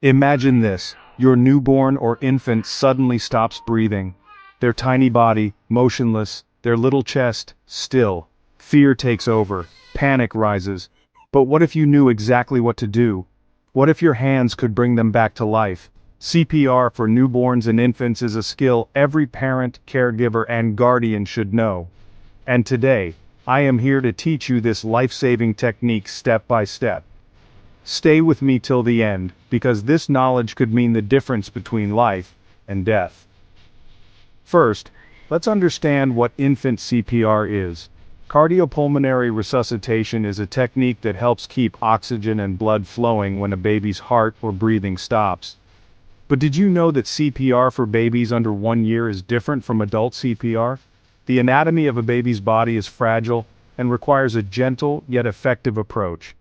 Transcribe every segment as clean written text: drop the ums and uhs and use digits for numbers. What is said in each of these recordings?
Imagine this, your newborn or infant suddenly stops breathing. Their tiny body, motionless, their little chest, still. Fear takes over, panic rises. But what if you knew exactly what to do? What if your hands could bring them back to life? CPR for newborns and infants is a skill every parent, caregiver, and guardian should know. And today, I am here to teach you this life-saving technique step by step. Stay with me till the end, because this knowledge could mean the difference between life and death. First, let's understand what infant CPR is. Cardiopulmonary resuscitation is a technique that helps keep oxygen and blood flowing when a baby's heart or breathing stops. But did you know that CPR for babies under 1 year is different from adult CPR? The anatomy of a baby's body is fragile and requires a gentle yet effective approach.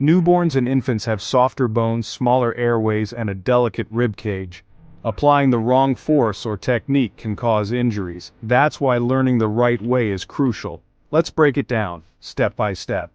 Newborns and infants have softer bones, smaller airways, and a delicate rib cage. Applying the wrong force or technique can cause injuries. That's why learning the right way is crucial. Let's break it down, step by step.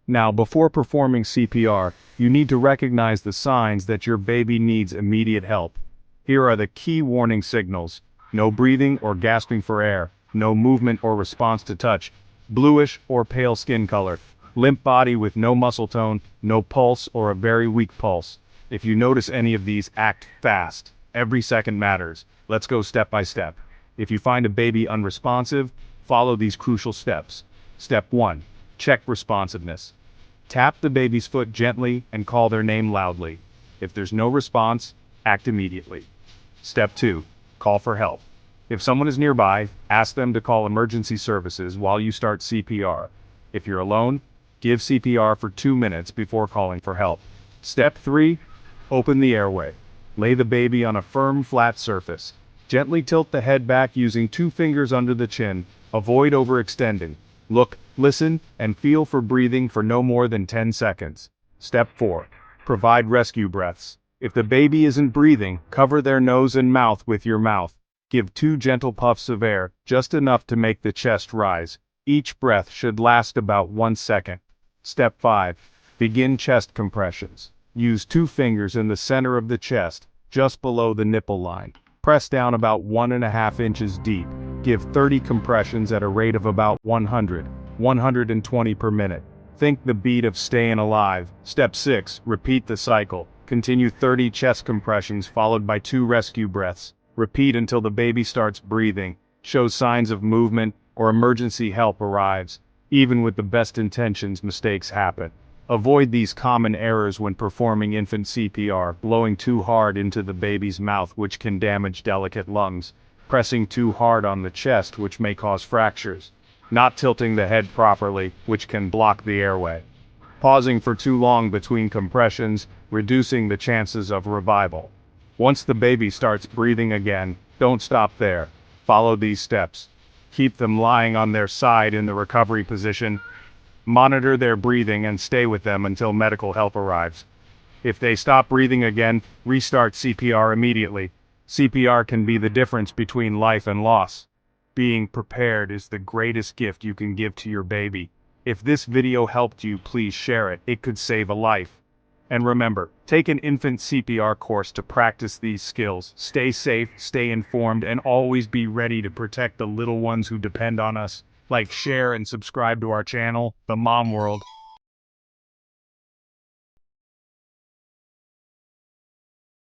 Now, before performing CPR, you need to recognize the signs that your baby needs immediate help. Here are the key warning signals: no breathing or gasping for air, no movement or response to touch, bluish or pale skin color, limp body with no muscle tone, no pulse or a very weak pulse. If you notice any of these, act fast. Every second matters. Let's go step by step. If you find a baby unresponsive, follow these crucial steps. Step 1. Check responsiveness. Tap the baby's foot gently and call their name loudly. If there's no response, act immediately. Step 2. Call for help. If someone is nearby, ask them to call emergency services while you start CPR. If you're alone, give CPR for 2 minutes before calling for help. Step 3. Open the airway. Lay the baby on a firm, flat surface. Gently tilt the head back using 2 fingers under the chin. Avoid overextending. Look, listen, and feel for breathing for no more than 10 seconds. Step 4. Provide rescue breaths. If the baby isn't breathing, cover their nose and mouth with your mouth. Give 2 gentle puffs of air, just enough to make the chest rise. Each breath should last about 1 second. Step 5. Begin chest compressions. Use 2 fingers in the center of the chest, just below the nipple line. Press down about 1.5 inches deep. Give 30 compressions at a rate of about 120 per minute. Think the beat of staying alive. Step 6. Repeat the cycle. Continue 30 chest compressions followed by 2 rescue breaths. Repeat until the baby starts breathing, shows signs of movement, or emergency help arrives. Even with the best intentions, mistakes happen. Avoid these common errors when performing infant CPR: blowing too hard into the baby's mouth, which can damage delicate lungs; pressing too hard on the chest, which may cause fractures; not tilting the head properly, which can block the airway; pausing for too long between compressions, reducing the chances of revival. Once the baby starts breathing again, don't stop there. Follow these steps. Keep them lying on their side in the recovery position. Monitor their breathing and stay with them until medical help arrives. If they stop breathing again, restart CPR immediately. CPR can be the difference between life and loss. Being prepared is the greatest gift you can give to your baby. If this video helped you, please share it. It could save a life. And remember, take an infant CPR course to practice these skills. Stay safe, stay informed, and always be ready to protect the little ones who depend on us. Like, share, and subscribe to our channel, The Mom World.